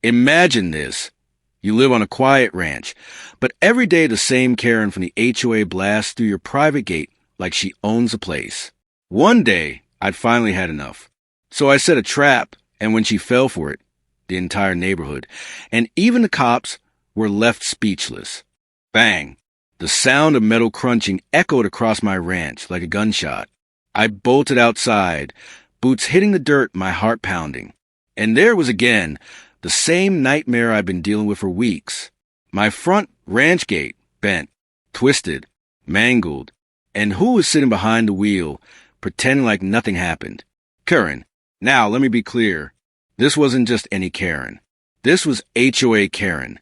Imagine this. You live on a quiet ranch, but every day the same Karen from the HOA blasts through your private gate like she owns the place. One day, I'd finally had enough. So I set a trap, and when she fell for it, the entire neighborhood, and even the cops, were left speechless. Bang! The sound of metal crunching echoed across my ranch like a gunshot. I bolted outside, boots hitting the dirt, my heart pounding. And there was again the same nightmare I'd been dealing with for weeks. My front ranch gate bent, twisted, mangled, and who was sitting behind the wheel, pretending like nothing happened? Karen. Now, let me be clear. This wasn't just any Karen. This was HOA Karen,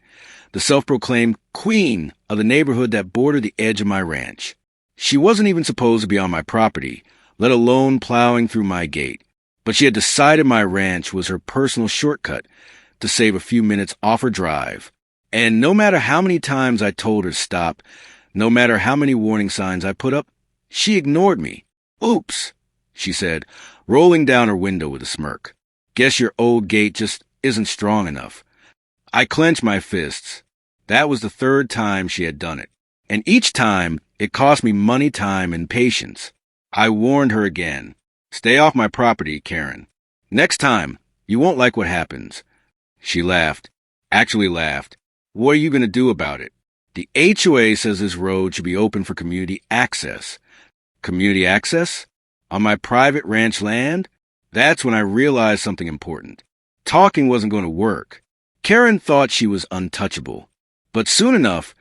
the self-proclaimed queen of the neighborhood that bordered the edge of my ranch. She wasn't even supposed to be on my property, let alone plowing through my gate. But she had decided my ranch was her personal shortcut to save a few minutes off her drive. And no matter how many times I told her to stop, no matter how many warning signs I put up, she ignored me. Oops, she said, rolling down her window with a smirk. Guess your old gate just isn't strong enough. I clenched my fists. That was the third time she had done it. And each time, it cost me money, time, and patience. I warned her again. Stay off my property, Karen. Next time, you won't like what happens. She laughed. Actually laughed. What are you going to do about it? The HOA says this road should be open for community access. Community access? On my private ranch land? That's when I realized something important. Talking wasn't going to work. Karen thought she was untouchable. But soon enough,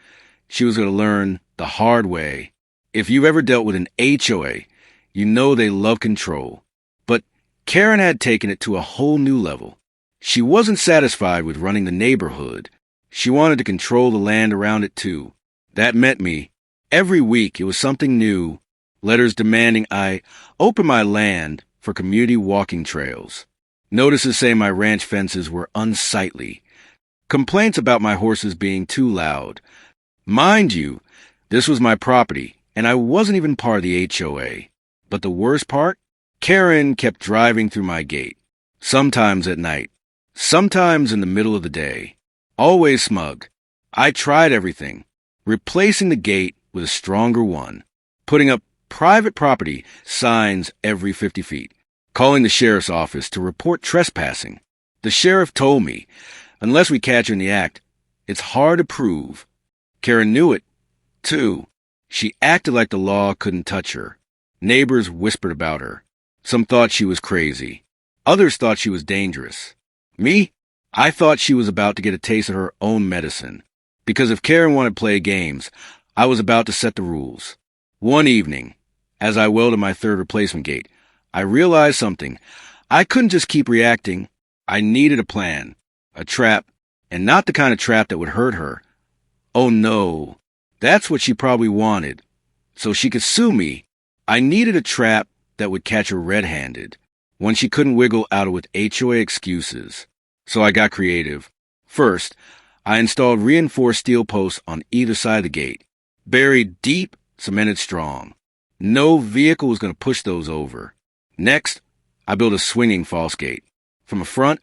she was going to learn the hard way. If you've ever dealt with an HOA, you know they love control. But Karen had taken it to a whole new level. She wasn't satisfied with running the neighborhood. She wanted to control the land around it too. That meant me. Every week it was something new. Letters demanding I open my land for community walking trails. Notices saying my ranch fences were unsightly. Complaints about my horses being too loud. Mind you, this was my property, and I wasn't even part of the HOA. But the worst part? Karen kept driving through my gate. Sometimes at night. Sometimes in the middle of the day. Always smug. I tried everything. Replacing the gate with a stronger one. Putting up private property signs every 50 feet. Calling the sheriff's office to report trespassing. The sheriff told me, unless we catch her in the act, it's hard to prove. Karen knew it, too. She acted like the law couldn't touch her. Neighbors whispered about her. Some thought she was crazy. Others thought she was dangerous. Me? I thought she was about to get a taste of her own medicine. Because if Karen wanted to play games, I was about to set the rules. One evening, as I welded my third replacement gate, I realized something. I couldn't just keep reacting. I needed a plan. A trap. And not the kind of trap that would hurt her. Oh no. That's what she probably wanted. So she could sue me. I needed a trap that would catch her red-handed. One she couldn't wiggle out of with HOA excuses. So I got creative. First, I installed reinforced steel posts on either side of the gate. Buried deep, cemented strong. No vehicle was going to push those over. Next, I built a swinging false gate. From the front,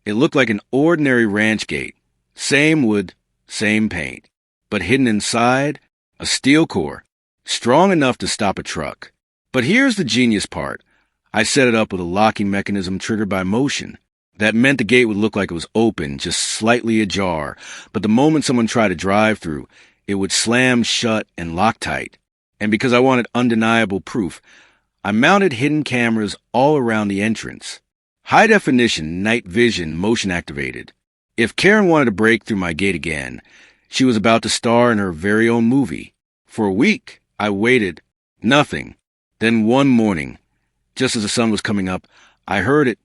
it looked like an ordinary ranch gate. Same wood, same paint. But hidden inside, a steel core, strong enough to stop a truck. But here's the genius part. I set it up with a locking mechanism triggered by motion. That meant the gate would look like it was open, just slightly ajar, but the moment someone tried to drive through, it would slam shut and lock tight. And because I wanted undeniable proof, I mounted hidden cameras all around the entrance. High definition, night vision, motion activated. If Karen wanted to break through my gate again, she was about to star in her very own movie. For a week, I waited. Nothing. Then one morning, just as the sun was coming up, I heard it.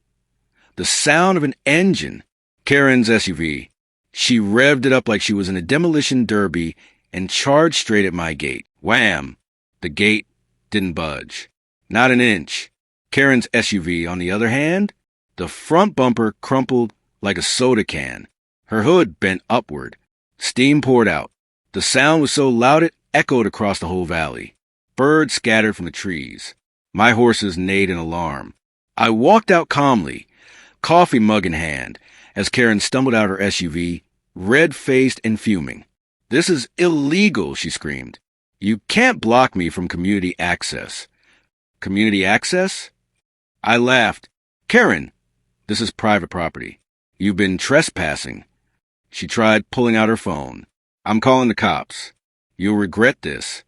The sound of an engine. Karen's SUV. She revved it up like she was in a demolition derby and charged straight at my gate. Wham! The gate didn't budge. Not an inch. Karen's SUV, on the other hand, the front bumper crumpled like a soda can. Her hood bent upward. Steam poured out. The sound was so loud it echoed across the whole valley. Birds scattered from the trees. My horses neighed in alarm. I walked out calmly, coffee mug in hand, as Karen stumbled out her SUV, red-faced and fuming. "This is illegal," she screamed. "You can't block me from community access." "Community access?" I laughed. "Karen, this is private property. You've been trespassing." She tried pulling out her phone. "I'm calling the cops. You'll regret this."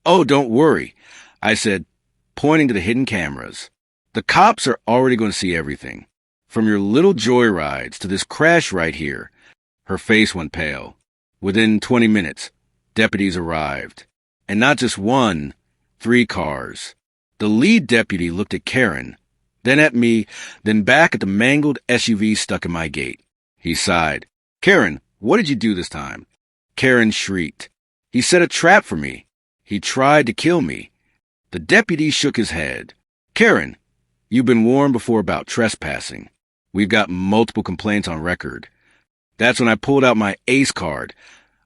"Oh, don't worry," I said, pointing to the hidden cameras. "The cops are already going to see everything. From your little joyrides to this crash right here." Her face went pale. Within 20 minutes, deputies arrived. And not just one, 3 cars. The lead deputy looked at Karen, then at me, then back at the mangled SUV stuck in my gate. He sighed. "Karen, what did you do this time?" Karen shrieked. "He set a trap for me. He tried to kill me." The deputy shook his head. "Karen, you've been warned before about trespassing. We've got multiple complaints on record." That's when I pulled out my ACE card,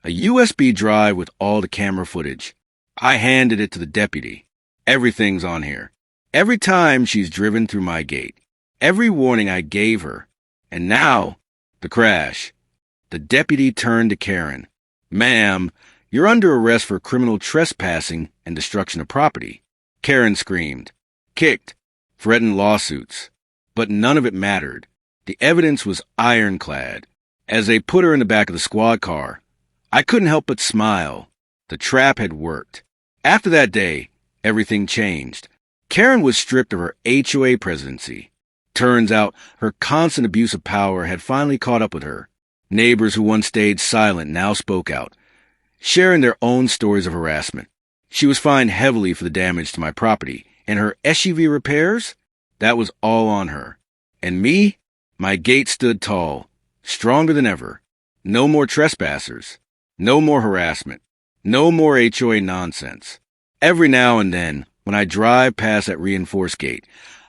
a USB drive with all the camera footage. I handed it to the deputy. "Everything's on here. Every time she's driven through my gate. Every warning I gave her. And now, the crash." The deputy turned to Karen. "Ma'am, you're under arrest for criminal trespassing and destruction of property." Karen screamed, kicked, threatened lawsuits. But none of it mattered. The evidence was ironclad. As they put her in the back of the squad car, I couldn't help but smile. The trap had worked. After that day, everything changed. Karen was stripped of her HOA presidency. Turns out her constant abuse of power had finally caught up with her. Neighbors who once stayed silent now spoke out, sharing their own stories of harassment. She was fined heavily for the damage to my property, and her SUV repairs? That was all on her. And me? My gate stood tall, stronger than ever. No more trespassers. No more harassment. No more HOA nonsense. Every now and then, when I drive past that reinforced gate,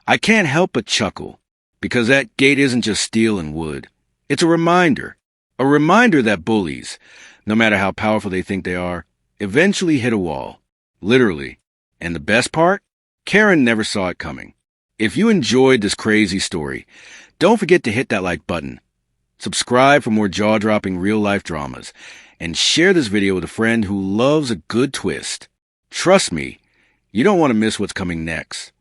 I can't help but chuckle, because that gate isn't just steel and wood. It's a reminder that bullies, no matter how powerful they think they are, eventually hit a wall. Literally. And the best part? Karen never saw it coming. If you enjoyed this crazy story, don't forget to hit that like button. Subscribe for more jaw-dropping real-life dramas, and share this video with a friend who loves a good twist. Trust me, you don't want to miss what's coming next.